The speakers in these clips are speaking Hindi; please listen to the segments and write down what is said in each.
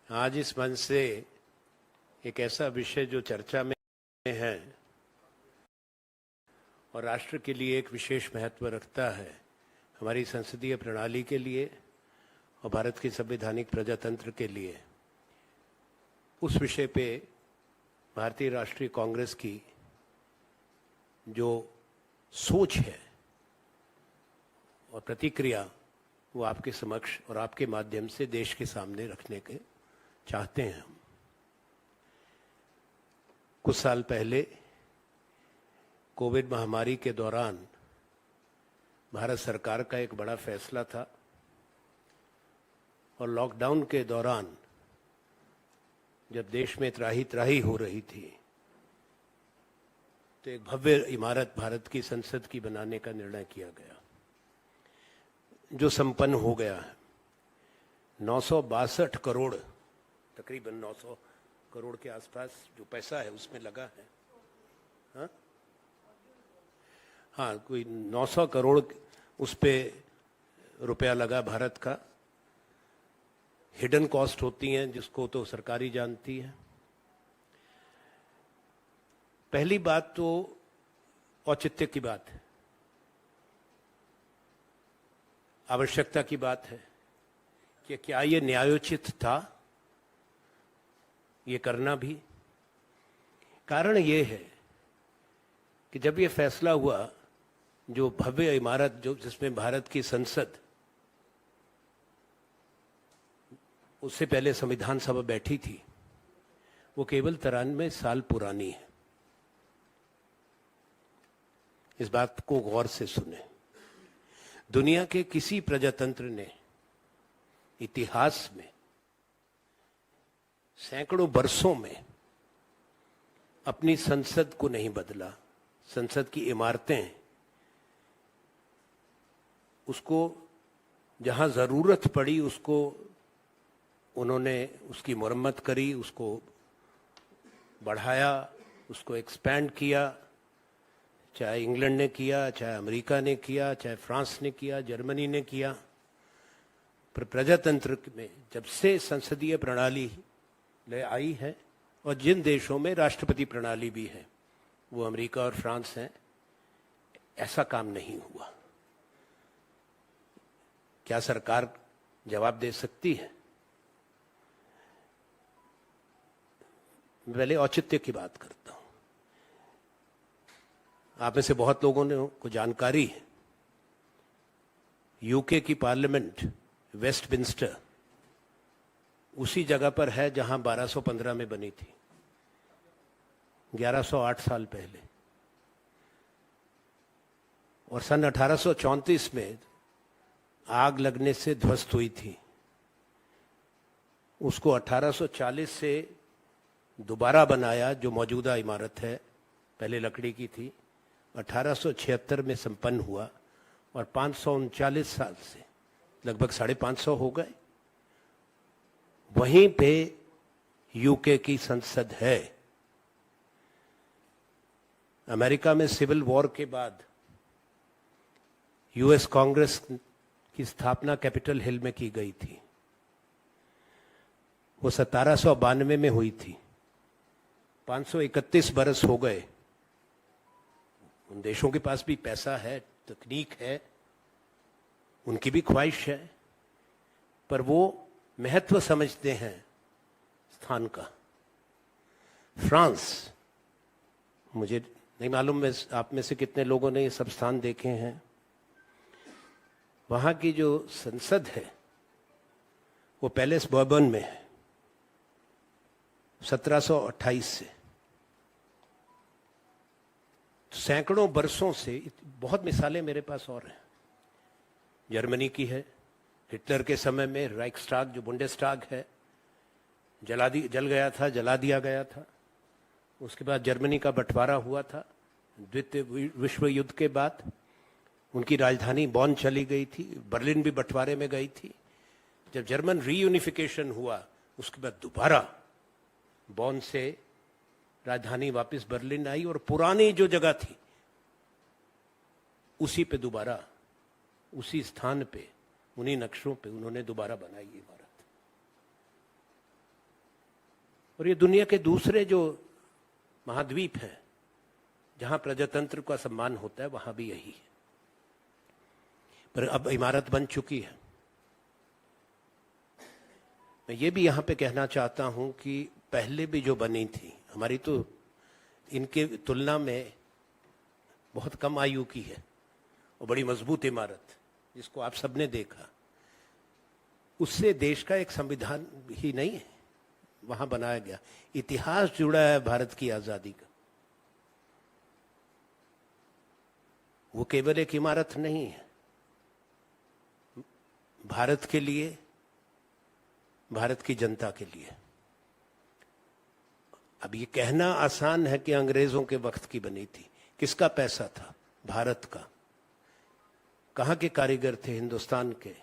आज इस मंच से एक ऐसा विषय जो चर्चा में है और राष्ट्र के लिए एक विशेष महत्व रखता है, हमारी संसदीय प्रणाली के लिए और भारत के संवैधानिक प्रजातंत्र के लिए, उस विषय पे भारतीय राष्ट्रीय कांग्रेस की जो सोच है और प्रतिक्रिया वो आपके समक्ष और आपके माध्यम से देश के सामने रखने के चाहते हैं। हम कुछ साल पहले कोविड महामारी के दौरान भारत सरकार का एक बड़ा फैसला था और लॉकडाउन के दौरान जब देश में त्राही त्राही हो रही थी तो एक भव्य इमारत भारत की संसद की बनाने का निर्णय किया गया, जो संपन्न हो गया है। 962 करोड़, तकरीबन 900 करोड़ के आसपास जो पैसा है उसमें लगा है। हाँ, कोई 900 करोड़ उस पे रुपया लगा भारत का। हिडन कॉस्ट होती हैं जिसको तो सरकारी जानती है। पहली बात तो औचित्य की बात है, आवश्यकता की बात है कि क्या ये न्यायोचित था ये करना भी। कारण ये है कि जब ये फैसला हुआ, जो भव्य इमारत जो जिसमें भारत की संसद, उससे पहले संविधान सभा बैठी थी, वो केवल 93 साल पुरानी है। इस बात को गौर से सुने। दुनिया के किसी प्रजातंत्र ने इतिहास में सैकड़ों वर्षों में अपनी संसद को नहीं बदला। संसद की इमारतें, उसको जहां जरूरत पड़ी उसको उन्होंने उसकी मरम्मत करी, उसको बढ़ाया, उसको एक्सपैंड किया। चाहे इंग्लैंड ने किया, चाहे अमेरिका ने किया, चाहे फ्रांस ने किया, जर्मनी ने किया। पर प्रजातंत्र में जब से संसदीय प्रणाली ले आई है और जिन देशों में राष्ट्रपति प्रणाली भी है, वो अमेरिका और फ्रांस हैं, ऐसा काम नहीं हुआ। क्या सरकार जवाब दे सकती है? पहले औचित्य की बात करता हूं। आप में से बहुत लोगों ने को जानकारी है, यूके की पार्लियामेंट वेस्टमिंस्टर उसी जगह पर है जहां 1215 में बनी थी, 1108 साल पहले। और सन 1834 में आग लगने से ध्वस्त हुई थी। उसको 1840 से दोबारा बनाया, जो मौजूदा इमारत है, पहले लकड़ी की थी। 1876 में संपन्न हुआ और 539 साल से लगभग 550 हो गए। वहीं पे यूके की संसद है। अमेरिका में सिविल वॉर के बाद यूएस कांग्रेस की स्थापना कैपिटल हिल में की गई थी। वो 1792 में हुई थी। 531 बरस हो गए। उन देशों के पास भी पैसा है, तकनीक है, उनकी भी ख्वाहिश है, पर वो महत्व समझते हैं स्थान का। फ्रांस, मुझे नहीं मालूम आप में से कितने लोगों ने ये सब स्थान देखे हैं। वहां की जो संसद है वो पैलेस बर्बन में है, 1728 से। सैकड़ों वर्षों से, बहुत मिसालें मेरे पास और हैं। जर्मनी की है, हिटलर के समय में राइक्सटाग, जो बुंडेस्टाग है, जल गया था, जला दिया गया था। उसके बाद जर्मनी का बंटवारा हुआ था द्वितीय विश्व युद्ध के बाद। उनकी राजधानी बॉन चली गई थी, बर्लिन भी बंटवारे में गई थी। जब जर्मन रीयूनिफिकेशन हुआ, उसके बाद दोबारा बॉन से राजधानी वापस बर्लिन आई और पुरानी जो जगह थी उसी पे दोबारा, उसी स्थान पे, उन्हीं नक्शों पे उन्होंने दोबारा बनाई इमारत। और ये दुनिया के दूसरे जो महाद्वीप हैं जहां प्रजातंत्र का सम्मान होता है वहां भी यही है। पर अब इमारत बन चुकी है। मैं ये भी यहां पे कहना चाहता हूं कि पहले भी जो बनी थी, हमारी तो इनके तुलना में बहुत कम आयु की है और बड़ी मजबूत इमारत जिसको आप सबने देखा, उससे देश का एक संविधान ही नहीं है वहां बनाया गया। इतिहास जुड़ा है भारत की आजादी का। वो केवल एक इमारत नहीं है। भारत के लिए, भारत की जनता के लिए। अब ये कहना आसान है कि अंग्रेजों के वक्त की बनी थी। किसका पैसा था? भारत का। कहां के कारीगर थे? हिंदुस्तान के।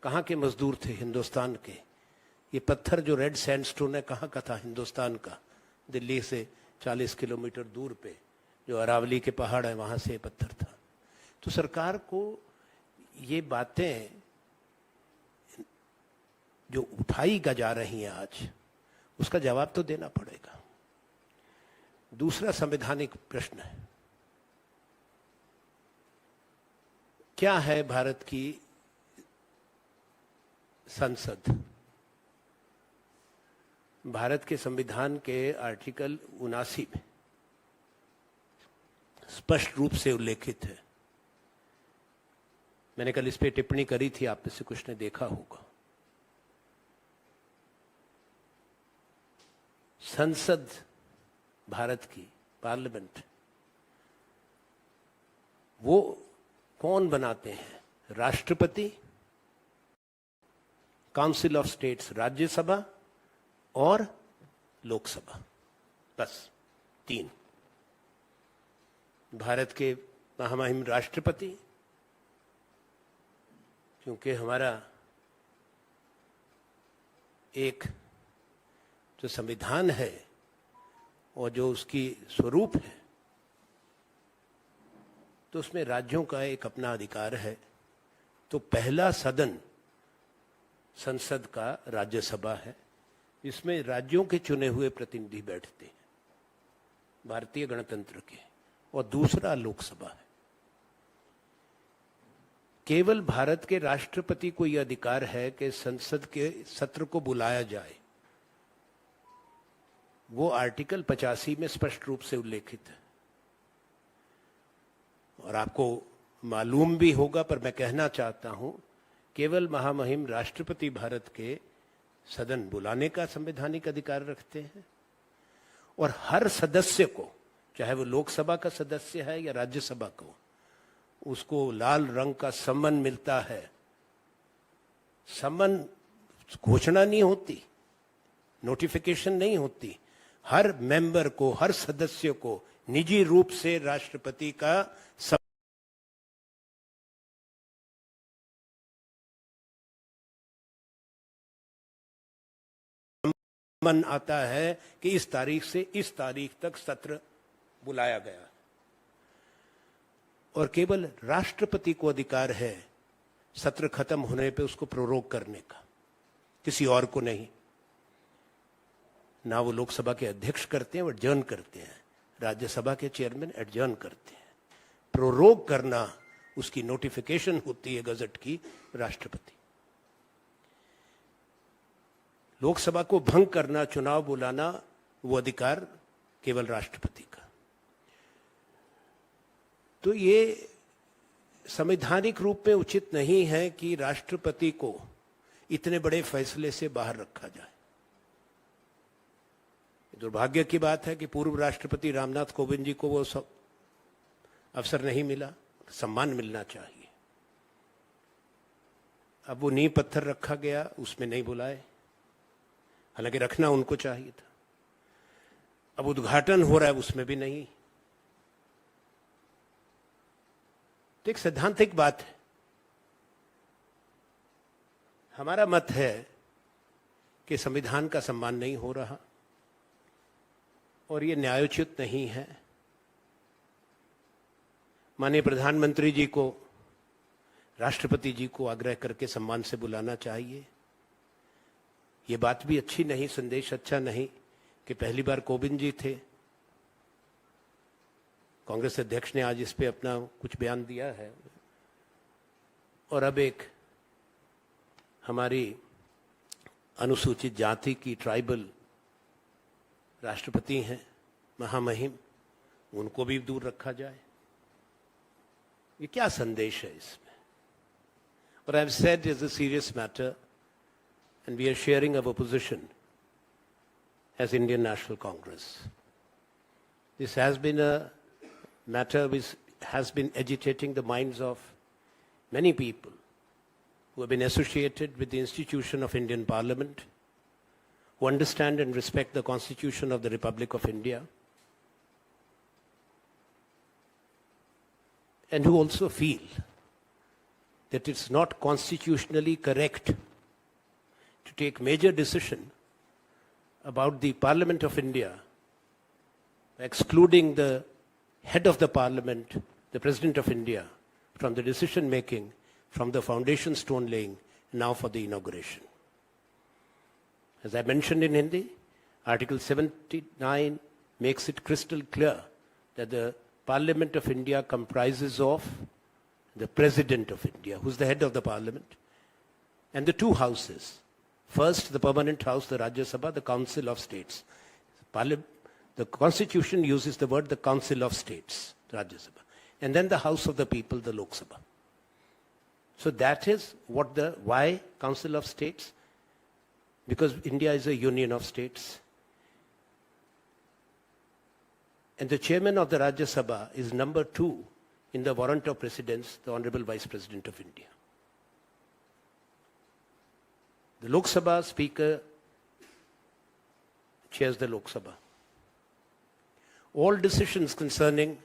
कहां के मजदूर थे? हिंदुस्तान के। ये पत्थर जो रेड सैंडस्टोन है कहां का था? हिंदुस्तान का। दिल्ली से 40 किलोमीटर दूर पे जो अरावली के पहाड़ है वहां से ये पत्थर था। तो सरकार को ये बातें जो उठाई जा रही हैं आज, उसका जवाब तो देना पड़ेगा। दूसरा संवैधानिक प्रश्न है, क्या है भारत की संसद? भारत के संविधान के आर्टिकल 79 में स्पष्ट रूप से उल्लेखित है। मैंने कल इस पे टिप्पणी करी थी, आप में से कुछ ने देखा होगा। संसद भारत की, पार्लियामेंट, वो कौन बनाते हैं? राष्ट्रपति, काउंसिल ऑफ स्टेट्स राज्यसभा और लोकसभा, बस 3। भारत के महामहिम राष्ट्रपति, क्योंकि हमारा एक जो संविधान है और जो उसकी स्वरूप है, तो उसमें राज्यों का एक अपना अधिकार है। तो पहला सदन संसद का राज्यसभा है, इसमें राज्यों के चुने हुए प्रतिनिधि बैठते हैं भारतीय गणतंत्र के, और दूसरा लोकसभा है। केवल भारत के राष्ट्रपति को यह अधिकार है कि संसद के सत्र को बुलाया जाए। वो आर्टिकल 85 में स्पष्ट रूप से उल्लेखित है। और आपको मालूम भी होगा, पर मैं कहना चाहता हूं, केवल महामहिम राष्ट्रपति भारत के सदन बुलाने का संवैधानिक अधिकार रखते हैं, और हर सदस्य को, चाहे वो लोकसभा का सदस्य है या राज्यसभा को, उसको लाल रंग का सम्मन मिलता है। सम्मन घोषणा नहीं होती, नोटिफिकेशन नहीं होती। हर मेंबर को, हर सदस्य को निजी रूप से राष्ट्रपति का सम्मन आता है कि इस तारीख से इस तारीख तक सत्र बुलाया गया। और केवल राष्ट्रपति को अधिकार है सत्र खत्म होने पे उसको प्रोरोग करने का, किसी और को नहीं। ना वो लोकसभा के अध्यक्ष करते हैं, वो एडजर्न करते हैं। राज्यसभा के चेयरमैन एडजर्न करते हैं। प्रोरोग करना, उसकी नोटिफिकेशन होती है गजट की, राष्ट्रपति। लोकसभा को भंग करना, चुनाव बुलाना, वो अधिकार केवल राष्ट्रपति का। तो ये संवैधानिक रूप में उचित नहीं है कि राष्ट्रपति को इतने बड़े फैसले से बाहर रखा जाए। दुर्भाग्य की बात है कि पूर्व राष्ट्रपति रामनाथ कोविंद जी को वो सब अवसर नहीं मिला। सम्मान मिलना चाहिए। अब वो नींव पत्थर रखा गया, उसमें नहीं बुलाए, हालांकि रखना उनको चाहिए था। अब उद्घाटन हो रहा है, उसमें भी नहीं। तो एक सैद्धांतिक बात है। हमारा मत है कि संविधान का सम्मान नहीं हो रहा और ये न्यायोचित नहीं है। माननीय प्रधानमंत्री जी को, राष्ट्रपति जी को आग्रह करके सम्मान से बुलाना चाहिए। ये बात भी अच्छी नहीं, संदेश अच्छा नहीं कि पहली बार कोविंद जी थे, कांग्रेस अध्यक्ष ने आज इस पे अपना कुछ बयान दिया है, और अब एक हमारी अनुसूचित जाति की ट्राइबल राष्ट्रपति हैं महामहिम, उनको भी दूर रखा जाए। ये क्या संदेश है इसमें? But I have said it's a serious matter and we are sharing our position as Indian National Congress. This has been a matter which has been agitating the minds of many people who have been associated with the institution of Indian Parliament, who understand and respect the Constitution of the Republic of India, and who also feel that it's not constitutionally correct to take major decision about the Parliament of India, excluding the head of the Parliament, the President of India, from the decision making, from the foundation stone laying, now for the inauguration. As I mentioned in Hindi, Article 79 makes it crystal clear that the Parliament of India comprises of the President of India, who's the head of the Parliament, and the two houses. First, the permanent house, the Rajya Sabha, the Council of States. The Constitution uses the word the Council of States, Rajya Sabha. And then the House of the People, the Lok Sabha. So that is what why Council of States? Because India is a union of states. And the chairman of the Rajya Sabha is number 2 in the warrant of precedence, the Honorable Vice President of India. The Lok Sabha Speaker chairs the Lok Sabha. All decisions concerning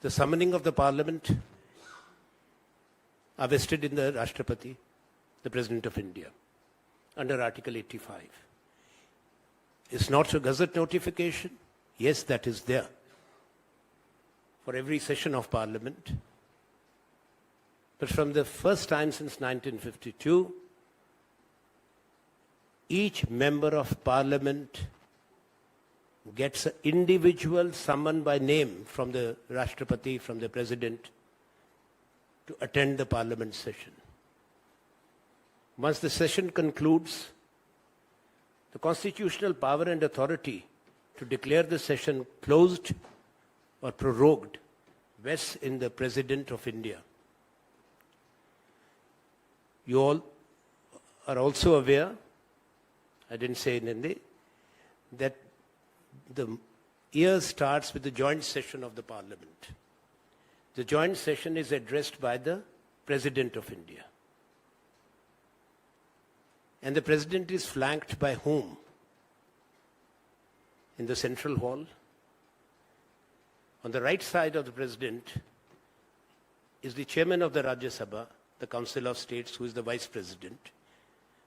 the summoning of the Parliament are vested in the Rashtrapati, the President of India, under Article 85. It's not a Gazette notification. Yes, that is there for every session of Parliament. But from the first time since 1952, each member of Parliament gets an individual summon by name from the Rashtrapati, from the President, to attend the Parliament session. Once the session concludes, the constitutional power and authority to declare the session closed or prorogued vests in the President of India. You all are also aware, I didn't say in Hindi, that the year starts with the joint session of the Parliament. The joint session is addressed by the President of India. And the President is flanked by whom? In the central hall. On the right side of the President is the Chairman of the Rajya Sabha, the Council of States, who is the Vice President.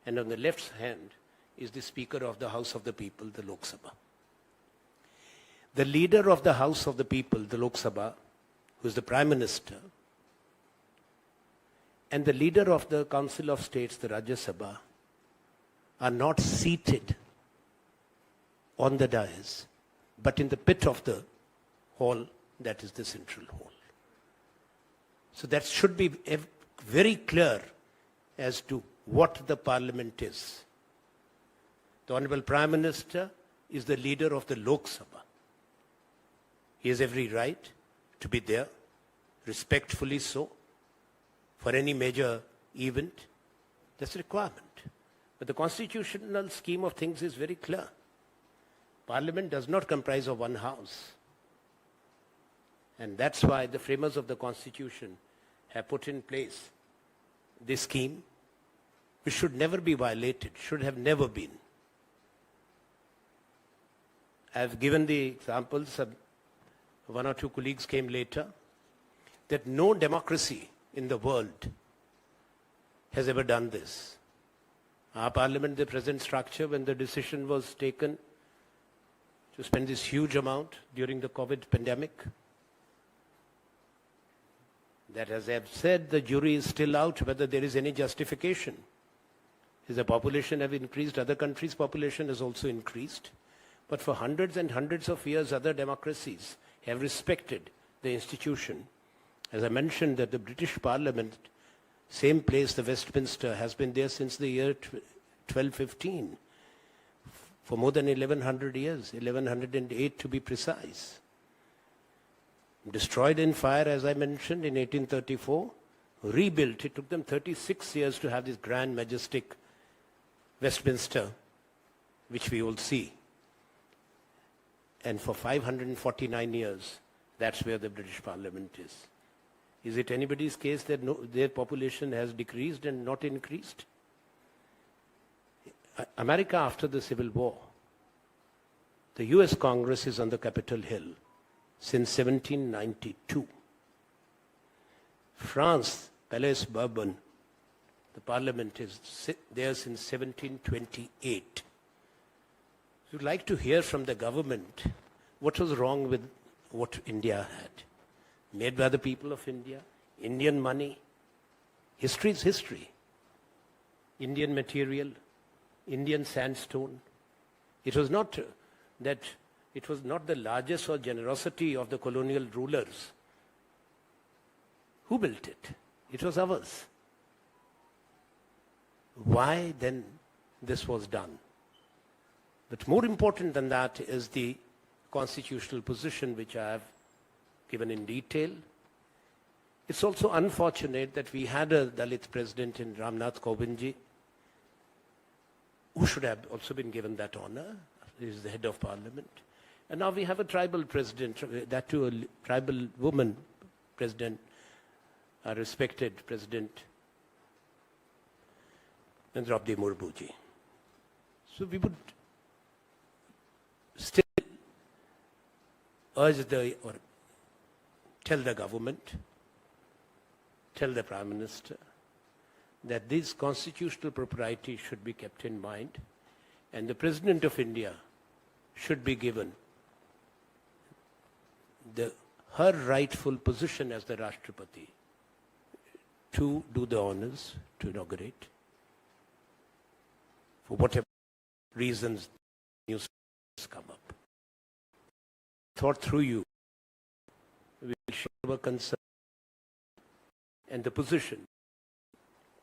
And on the left hand is the Speaker of the House of the People, the Lok Sabha. The leader of the House of the People, the Lok Sabha, who is the Prime Minister, and the leader of the Council of States, the Rajya Sabha, are not seated on the dais, but in the pit of the hall, that is the central hall. So that should be very clear as to what the Parliament is. The Honorable Prime Minister is the leader of the Lok Sabha. He has every right to be there, respectfully so, for any major event. That's a requirement. But the constitutional scheme of things is very clear. Parliament does not comprise of one house. And that's why the framers of the Constitution have put in place this scheme, which should never be violated, should have never been. I have given the examples, one or two colleagues came later, that no democracy in the world has ever done this. Our Parliament, the present structure, when the decision was taken to spend this huge amount during the COVID pandemic, that, as I have said, the jury is still out whether there is any justification Is the population have increased? Other countries' population has also increased. But for hundreds and hundreds of years, other democracies have respected the institution. As I mentioned, that the British Parliament, same place, the Westminster, has been there since the year 1215, for more than 1100 years, 1108 to be precise. Destroyed in fire, as I mentioned, in 1834, rebuilt. It took them 36 years to have this grand, majestic Westminster, which we all see. And for 549 years, that's where the British Parliament is. Is it anybody's case that their population has decreased and not increased? America, after the Civil War, the US Congress is on the Capitol Hill since 1792. France, Palais Bourbon, the parliament is there since 1728. We'd like to hear from the government what was wrong with what India had. Made by the people of India, Indian money. History is history. Indian material, Indian sandstone. It was not that it was not the largesse or generosity of the colonial rulers. Who built it? It was ours. Why then this was done? But more important than that is the constitutional position which I have given in detail. It's also unfortunate that we had a Dalit president in Ramnath Kovindji, who should have also been given that honor. He is the head of parliament. And now we have a tribal president, that too a tribal woman president, a respected president, Draupadi Murmuji. So we would still urge or tell the government, tell the Prime Minister, that this constitutional propriety should be kept in mind, and the President of India should be given her rightful position as the Rashtrapati to do the honors, to inaugurate, for whatever reasons news come up. Thought through you, we will share our concern and the position